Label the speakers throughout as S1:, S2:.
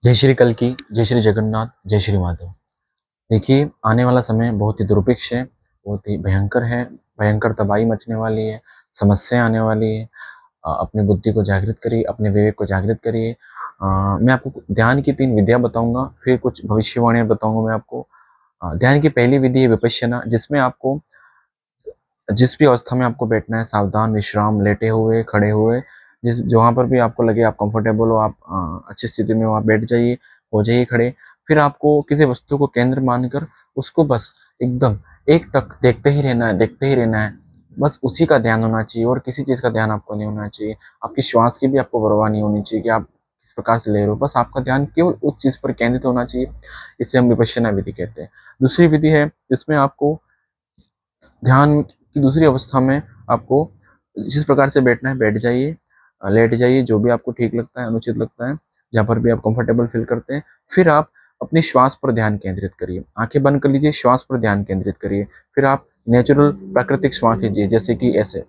S1: जय श्री कल्कि, जय श्री जगन्नाथ, जय श्री माधव। देखिए, आने वाला समय बहुत ही दुर्भिक्ष है, बहुत ही भयंकर है, भयंकर तबाही मचने वाली है, समस्याएँ आने वाली है। अपनी बुद्धि को जागृत करिए, अपने विवेक को जागृत करिए। मैं आपको ध्यान की 3 विधियाँ बताऊँगा, फिर कुछ भविष्यवाणियाँ बताऊँगा मैं आपको। ध्यान की पहली विधि है विपश्यना, जिसमें आपको जिस भी अवस्था में आपको बैठना है, सावधान, विश्राम, लेटे हुए, खड़े हुए, जिस जहाँ पर भी आपको लगे आप कंफर्टेबल हो, आप अच्छी स्थिति में हो, आप बैठ जाइए, हो जाइए खड़े। फिर आपको किसी वस्तु को केंद्र मानकर उसको बस एकदम एकटक देखते ही रहना है, देखते ही रहना है। बस उसी का ध्यान होना चाहिए और किसी चीज़ का ध्यान आपको नहीं होना चाहिए। आपकी श्वास की भी आपको परवाह नहीं होनी चाहिए कि आप किस प्रकार से ले रहे हो। बस आपका ध्यान केवल उस चीज़ पर केंद्रित होना चाहिए। इसे हम विपश्यना विधि कहते हैं। दूसरी विधि है जिसमें आपको ध्यान की दूसरी अवस्था में आपको जिस प्रकार से बैठना है बैठ जाइए, लेट जाइए, जो भी आपको ठीक लगता है, अनुचित लगता है, जहाँ पर भी आप कंफर्टेबल फील करते हैं। फिर आप अपनी श्वास पर ध्यान केंद्रित करिए, आंखें बंद कर लीजिए, श्वास पर ध्यान केंद्रित करिए। फिर आप नेचुरल प्राकृतिक श्वास लीजिए, जैसे कि ऐसे।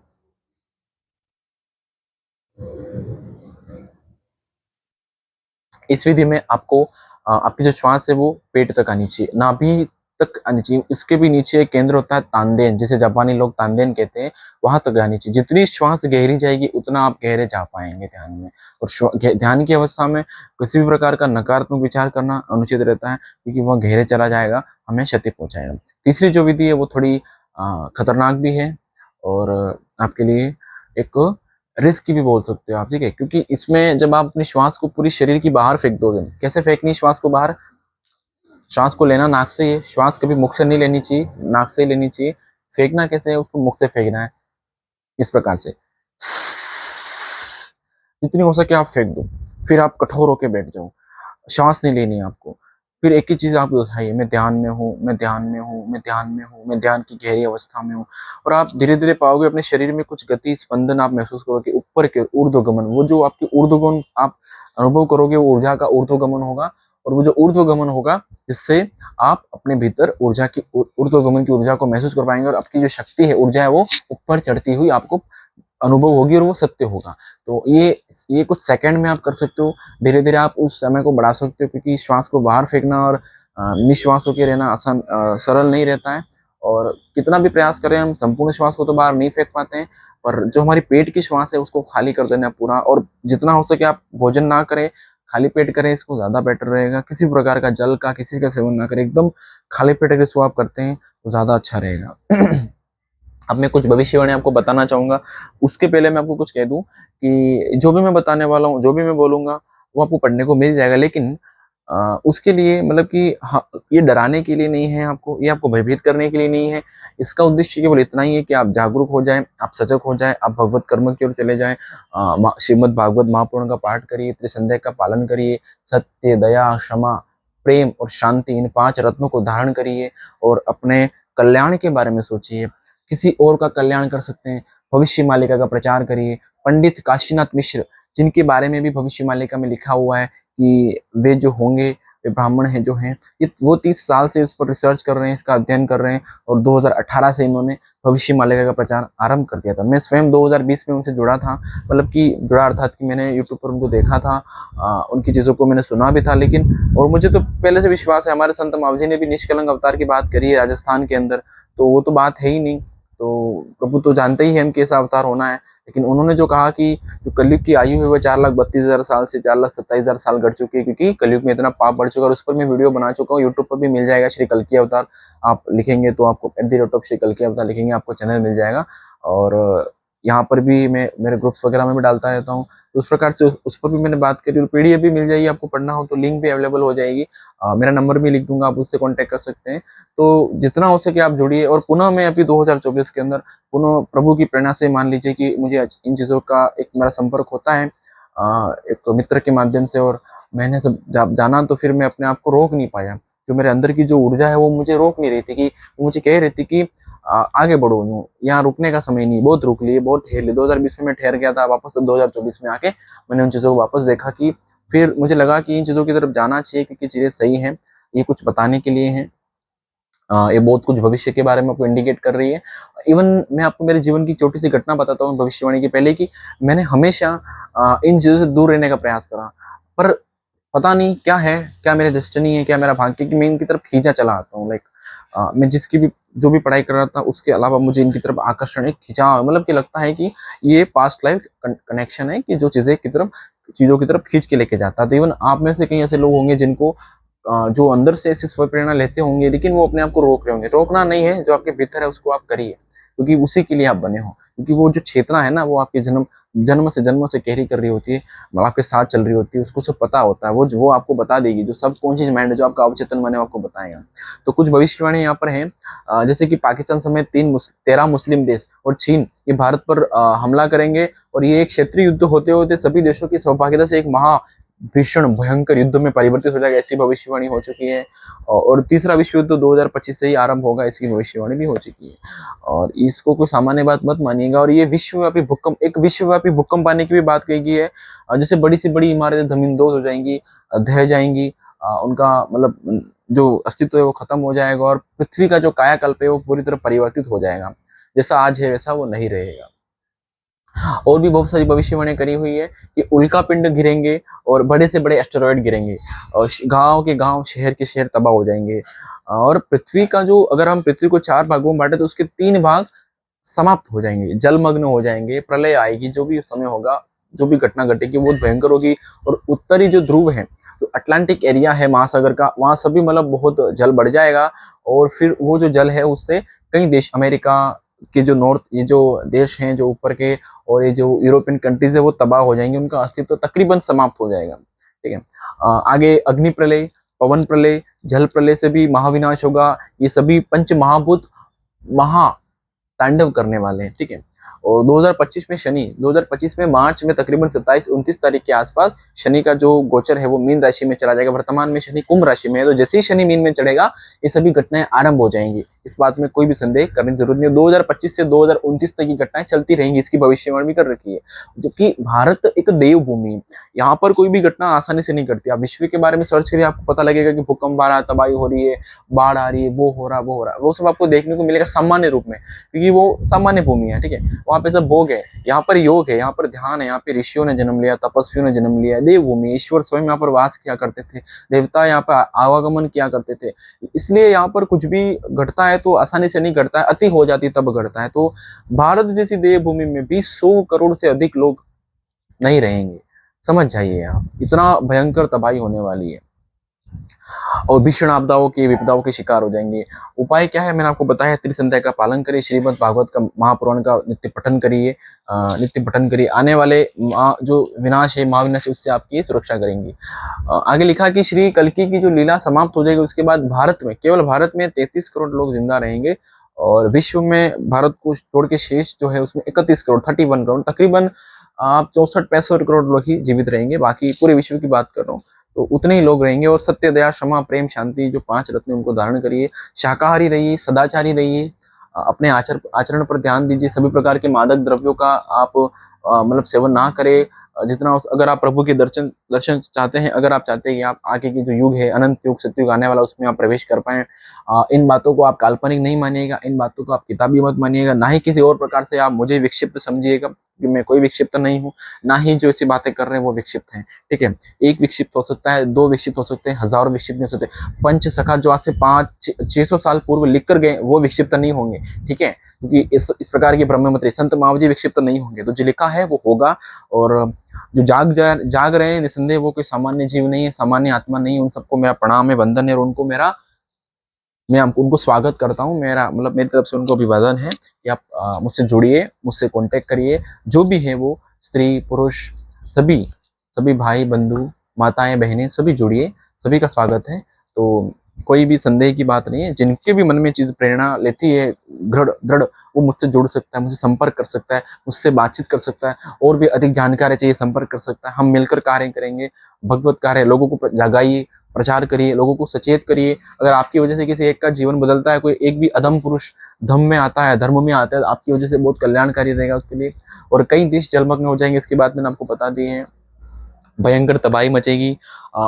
S1: इस विधि में आपको आपकी जो श्वास है वो पेट तक आनी चाहिए, नाभि तक आनी चाहिए। इसके भी नीचे एक केंद्र होता है तानदेन, जिसे जापानी लोग तानदेन कहते हैं, वहां तक आनी चाहिए। जितनी श्वास गहरी जाएगी उतना आप गहरे जा पाएंगे ध्यान में। और ध्यान की अवस्था में किसी भी प्रकार का नकारात्मक विचार करना अनुचित रहता है, क्योंकि वह गहरे चला जाएगा, हमें क्षति पहुंचाएगा। तीसरी जो विधि है वो थोड़ी खतरनाक भी है और आपके लिए एक रिस्क की भी बोल सकते हो आप, ठीक है। क्योंकि इसमें जब आप अपनी श्वास को पूरी शरीर की बाहर फेंक दोगे, कैसे फेंकनी श्वास को बाहर? श्वास को लेना नाक से ही है, श्वास कभी मुख से नहीं लेनी चाहिए, नाक से ही लेनी चाहिए। फेंकना कैसे है? उसको मुख से फेंकना है, इस प्रकार से जितनी हो सके आप फेंक दो। फिर आप कठोर होकर बैठ जाओ, श्वास नहीं लेनी है आपको। फिर एक ही चीज आप उठाइए, मैं ध्यान में हूँ, मैं ध्यान में हूँ, मैं ध्यान में हूँ, मैं ध्यान की गहरी अवस्था में हूँ। और आप धीरे धीरे पाओगे अपने शरीर में कुछ गति, स्पंदन आप महसूस करोगे, ऊपर के ऊर्ध्वगमन। वो जो आपकी ऊर्ध्वगमन आप अनुभव करोगे, वो ऊर्जा का ऊर्ध्वगमन होगा। और वो जो ऊर्ध्वगमन होगा, जिससे आप अपने भीतर ऊर्जा की ऊर्ध्वगमन की ऊर्जा को महसूस कर पाएंगे, और आपकी जो शक्ति है, ऊर्जा है, वो ऊपर चढ़ती हुई आपको अनुभव होगी और वो सत्य होगा। तो ये कुछ सेकंड में आप कर सकते हो। धीरे धीरे आप उस समय को बढ़ा सकते हो, क्योंकि श्वास को बाहर फेंकना और निश्वास होकर रहना आसान सरल नहीं रहता है। और कितना भी प्रयास करें हम, संपूर्ण श्वास को तो बाहर नहीं फेंक पाते हैं, पर जो हमारी पेट की श्वास है उसको खाली कर देना पूरा। और जितना हो सके आप भोजन ना करें, खाली पेट करें, इसको ज्यादा बेटर रहेगा। किसी प्रकार का जल का, किसी का सेवन ना करें, एकदम खाली पेट अगर इसको आप करते हैं तो ज्यादा अच्छा रहेगा। अब मैं कुछ भविष्यवाणी आपको बताना चाहूंगा। उसके पहले मैं आपको कुछ कह दूं कि जो भी मैं बताने वाला हूँ, जो भी मैं बोलूंगा, वो आपको पढ़ने को मिल जाएगा। लेकिन उसके लिए मतलब कि हाँ, ये डराने के लिए नहीं है आपको, ये आपको भयभीत करने के लिए नहीं है। इसका उद्देश्य केवल इतना ही है कि आप जागरूक हो जाएं, आप सजग हो जाएं, आप भगवत कर्म की ओर चले जाएं। श्रीमद् भागवत महापुराण का पाठ करिए, त्रिसंध्या का पालन करिए, सत्य, दया, क्षमा, प्रेम और शांति, इन 5 रत्नों को धारण करिए और अपने कल्याण के बारे में सोचिए। किसी और का कल्याण कर सकते हैं, भविष्य मालिका का प्रचार करिए। पंडित काशीनाथ मिश्र, जिनके बारे में भी भविष्य मालिका में लिखा हुआ है कि वे जो होंगे, वे ब्राह्मण हैं जो हैं, ये वो 30 साल से इस पर रिसर्च कर रहे हैं, इसका अध्ययन कर रहे हैं। और 2018 से इन्होंने भविष्य मालिका का प्रचार आरंभ कर दिया था। मैं स्वयं 2020 में उनसे जुड़ा था, मतलब कि जुड़ा अर्थात कि मैंने यूट्यूब पर उनको देखा था, उनकी चीज़ों को मैंने सुना भी था। लेकिन और मुझे तो पहले से विश्वास है, हमारे संत मावजी ने भी निष्कलंक अवतार की बात करी है राजस्थान के अंदर, तो वो तो बात है ही नहीं। तो प्रभु तो जानते ही हैं हम कैसा अवतार होना है। लेकिन उन्होंने जो कहा कि जो कलयुग की आयु है वो 4,32,000 साल से 4,27,000 साल घट चुकी है, क्योंकि कलयुग में इतना पाप बढ़ चुका है। और उस पर मैं वीडियो बना चुका हूँ, यूट्यूब पर भी मिल जाएगा, श्री कल्कि अवतार आप लिखेंगे तो आपको श्री कल्कि अवतार लिखेंगे, आपको चैनल मिल जाएगा। और यहाँ पर भी मैं मेरे ग्रुप्स वगैरह में भी डालता रहता हूँ, तो उस प्रकार से उस पर भी मैंने बात करी। और पीडीएफ भी मिल जाएगी, आपको पढ़ना हो तो लिंक भी अवेलेबल हो जाएगी। मेरा नंबर भी लिख दूंगा, आप उससे कांटेक्ट कर सकते हैं। तो जितना हो सके आप जुड़िए। और पुनः मैं अभी 2024 के अंदर पुनः प्रभु की प्रेरणा से मान लीजिए कि मुझे इन चीज़ों का एक मेरा संपर्क होता है एक मित्र के माध्यम से, और मैंने सब जाना, तो फिर मैं अपने आप को रोक नहीं पाया। जो मेरे अंदर की जो ऊर्जा है वो मुझे रोक नहीं रही थी, कि मुझे कह रही थी कि आगे बढ़ो, यहाँ रुकने का समय नहीं, बहुत रुक लिए, बहुत ठहर लिए। 2020 में मैं ठहर गया था, वापस 2024 में आके मैंने उन चीज़ों को वापस देखा कि फिर मुझे लगा कि इन चीज़ों की तरफ जाना चाहिए, क्योंकि चीज़ें सही हैं, ये कुछ बताने के लिए हैं। ये बहुत कुछ भविष्य के बारे में आपको इंडिकेट कर रही है। इवन मैं आपको मेरे जीवन की छोटी सी घटना बताता हूँ भविष्यवाणी के पहले, कि मैंने हमेशा इन चीज़ों से दूर रहने का प्रयास करा, पर पता नहीं क्या है, क्या मेरी डेस्टिनी है, क्या मेरा भाग्य है कि मैं इनकी तरफ खींचा चला आता हूँ। लाइक मैं जिसकी भी जो भी पढ़ाई कर रहा था उसके अलावा मुझे इनकी तरफ आकर्षण, एक खिंचाव, मतलब कि लगता है कि ये पास्ट लाइफ कनेक्शन है कि जो चीज़ों की तरफ खींच के लेके जाता है। तो इवन आप में से कई ऐसे लोग होंगे जिनको जो अंदर से ऐसी स्व प्रेरणा लेते होंगे, लेकिन वो अपने आप को रोक रहे होंगे। रोकना नहीं है, जो आपके भीतर है उसको आप करिए, क्योंकि उसी के लिए आप बने हो। क्योंकि वो जो चेतना है ना, वो आपके जन्म से कैरी कर रही होती है, मतलब आपके साथ चल रही होती है, उसको सब पता होता है। वो आपको बता देगी, जो सबकॉन्शियस माइंड है, जो आपका अवचेतन मन है, वो आपको बताएगा। तो कुछ भविष्यवाणी यहाँ पर है, जैसे कि पाकिस्तान समेत 13 मुस्लिम देश और चीन ये भारत पर हमला करेंगे, और ये एक क्षेत्रीय युद्ध होते होते सभी देशों की सहभागिता से एक महा भीषण भयंकर युद्ध में परिवर्तित हो जाएगा, ऐसी भविष्यवाणी हो चुकी है। और तीसरा विश्व युद्ध 2025 से ही आरंभ होगा, इसकी भविष्यवाणी भी हो चुकी है। और इसको कोई सामान्य बात मत मानिएगा। और ये विश्वव्यापी भूकंप आने की भी बात कही गई है। जैसे बड़ी से बड़ी इमारतें जमींदोज हो जाएंगी, ढह जाएंगी, उनका मतलब जो अस्तित्व है वो खत्म हो जाएगा, और पृथ्वी का जो कायाकल्प है वो पूरी तरह परिवर्तित हो जाएगा। जैसा आज है वैसा वो नहीं रहेगा। और भी बहुत सारी भविष्यवाणियां करी हुई है कि उल्का पिंड गिरेंगे और बड़े से बड़े एस्टेरॉयड गिरेंगे, और गांव के गांव, शहर के शहर तबाह हो जाएंगे। और पृथ्वी का जो, अगर हम पृथ्वी को 4 भागों में बांटे तो उसके 3 भाग समाप्त हो जाएंगे, जलमग्न हो जाएंगे, प्रलय आएगी। जो भी समय होगा, जो भी घटना घटेगी वो भयंकर होगी। और उत्तरी जो ध्रुव है, जो अटलांटिक एरिया है महासागर का, वहां सभी मतलब बहुत जल बढ़ जाएगा। और फिर वो जो जल है उससे कई देश, अमेरिका के जो नॉर्थ, ये जो देश हैं जो ऊपर के, और ये जो यूरोपियन कंट्रीज है वो तबाह हो जाएंगे, उनका अस्तित्व तकरीबन समाप्त हो जाएगा। ठीक है। आगे अग्नि प्रलय, पवन प्रलय, जल प्रलय से भी महाविनाश होगा। ये सभी पंच महाभूत महा तांडव करने वाले हैं। ठीक है। और 2025 में शनि, 2025 में मार्च में तकरीबन 27-29 तारीख के आसपास शनि का जो गोचर है वो मीन राशि में चला जाएगा। वर्तमान में शनि कुंभ राशि में है, तो जैसे ही शनि मीन में चढ़ेगा ये सभी घटनाएं आरंभ हो जाएंगी। इस बात में कोई भी संदेह करने की जरूरत नहीं है। 2025 से 2029 तक की घटनाएं चलती रहेंगी, इसकी भविष्यवाणी भी कर रखी है। जबकि भारत एक देवभूमि है, यहाँ पर कोई भी घटना आसानी से नहीं करती। आप विश्व के बारे में सर्च करिए, आपको पता लगेगा कि भूकंप आ रहा है, तबाही हो रही है, बाढ़ आ रही है, वो हो रहा है, वो सब आपको देखने को मिलेगा सामान्य रूप में, क्योंकि वो सामान्य भूमि है। ठीक है। वहाँ पे सब भोग है, यहाँ पर योग है, यहाँ पर ध्यान है, यहाँ पे ऋषियों ने जन्म लिया, तपस्वियों ने जन्म लिया। देवभूमि, ईश्वर स्वयं यहाँ पर वास किया करते थे, देवता यहाँ पर आवागमन किया करते थे। इसलिए यहाँ पर कुछ भी घटता है तो आसानी से नहीं घटता है, अति हो जाती तब घटता है। तो भारत जैसी देवभूमि में भी 100 करोड़ से अधिक लोग नहीं रहेंगे। समझ जाइए आप, इतना भयंकर तबाही होने वाली है, और भीषण आपदाओं की, विपदाओं के शिकार हो जाएंगे। उपाय क्या है, मैंने आपको बताया, त्रिसंध्या का पालन करिए, श्रीमद् भागवत का, महापुराण का नित्य पठन करिए, आने वाले जो विनाश है, महाविनाश, उससे आपकी सुरक्षा करेंगी। आगे लिखा कि श्री कल्कि की जो लीला समाप्त हो जाएगी, उसके बाद भारत में, केवल भारत में 33 करोड़ लोग जिंदा रहेंगे, और विश्व में भारत को छोड़ के शेष जो है उसमें 31 करोड़, 31 करोड़, तकरीबन आप 64-65 करोड़ लोग ही जीवित रहेंगे। बाकी पूरे विश्व की बात कर रहा हूँ तो उतने ही लोग रहेंगे। और सत्य, दया, क्षमा, प्रेम, शांति, जो 5 रत्न उनको धारण करिए। शाकाहारी रहिए, सदाचारी रहिए, अपने आचरण पर ध्यान दीजिए। सभी प्रकार के मादक द्रव्यों का आप मतलब सेवन ना करें। जितना अगर आप प्रभु के दर्शन चाहते हैं, अगर आप चाहते हैं कि आप आगे की जो युग है, अनंत युग, सतयुग आने वाला, उसमें आप प्रवेश कर पाए, इन बातों को आप काल्पनिक नहीं मानिएगा, इन बातों को आप किताबी मत मानिएगा, ना ही किसी और प्रकार से आप मुझे विक्षिप्त समझिएगा, कि मैं कोई विक्षिप्त नहीं हूँ, ना ही जो ऐसी बातें कर रहे हैं वो विक्षिप्त हैं। ठीक है। एक विक्षिप्त हो सकता है, 2 विक्षिप्त हो सकते हैं, हजारों विक्षिप्त नहीं हो सकते। पंच सखा जो आज से 500-600 साल पूर्व लिख कर गए वो विक्षिप्त नहीं होंगे। ठीक है। क्योंकि इस प्रकार के ब्रह्ममंत्री संत मावजी विक्षिप्त नहीं होंगे। तो जो लिखा है वो होगा। और जो जाग रहे हैं निसंदेह वो कोई सामान्य जीव नहीं है, सामान्य आत्मा नहीं है। उन सबको मेरा प्रणाम है, वंदन है, और उनको मैं उनको स्वागत करता हूँ। मेरी तरफ से उनको अभिवादन है कि आप मुझसे जुड़िए, मुझसे कांटेक्ट करिए। जो भी है वो स्त्री पुरुष सभी भाई बंधु माताएं बहनें सभी जुड़िए, सभी का स्वागत है। तो कोई भी संदेह की बात नहीं है। जिनके भी मन में चीज प्रेरणा लेती है दृढ़, वो मुझसे जुड़ सकता है, मुझसे संपर्क कर सकता है, मुझसे बातचीत कर सकता है। और भी अधिक जानकारी चाहिए, संपर्क कर सकता है। हम मिलकर कार्य करेंगे, भगवत कार्य। लोगों को जगाइए, प्रचार करिए, लोगों को सचेत करिए। अगर आपकी वजह से किसी एक का जीवन बदलता है, कोई एक भी अधम पुरुष धर्म में आता है, तो आपकी वजह से बहुत कल्याणकारी रहेगा उसके लिए। और कई देश जलमग्न हो जाएंगे, इसकी बात मैंने आपको बता दी है। भयंकर तबाही मचेगी।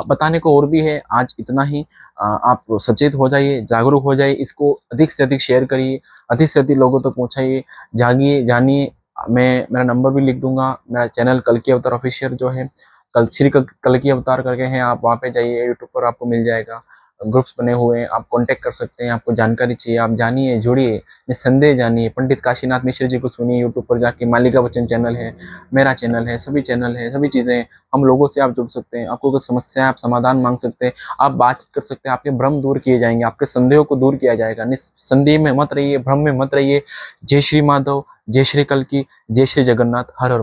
S1: बताने को और भी है, आज इतना ही। आप सचेत हो जाइए, जागरूक हो जाइए, इसको अधिक से अधिक शेयर करिए, अधिक से अधिक लोगों तक पहुंचाइए। जागिए, जानिए। मैं मेरा नंबर भी लिख दूंगा, मेरा चैनल कल्कि अवतार ऑफिशियल जो है, कल की अवतार करके हैं, आप वहाँ पे जाइए, यूट्यूब पर आपको मिल जाएगा। ग्रुप्स बने हुए हैं, आप कांटेक्ट कर सकते हैं। आपको जानकारी चाहिए, आप जानिए, जुड़िए, निस्संदेह जानिए। पंडित काशीनाथ मिश्र जी को सुनिए यूट्यूब पर जाके। मालिका वचन चैनल है, मेरा चैनल है, सभी चैनल है, सभी चीज़ें हैं। हम लोगों से आप जुड़ सकते हैं। आपको कोई समस्या है, आप समाधान मांग सकते हैं, आप बातचीत कर सकते हैं। आपके भ्रम दूर किए जाएंगे, आपके संदेहों को दूर किया जाएगा। निस्संदेह में मत रहिए, भ्रम में मत रहिए। जय श्री माधव, जय श्री कल्की, जय श्री जगन्नाथ, हर हर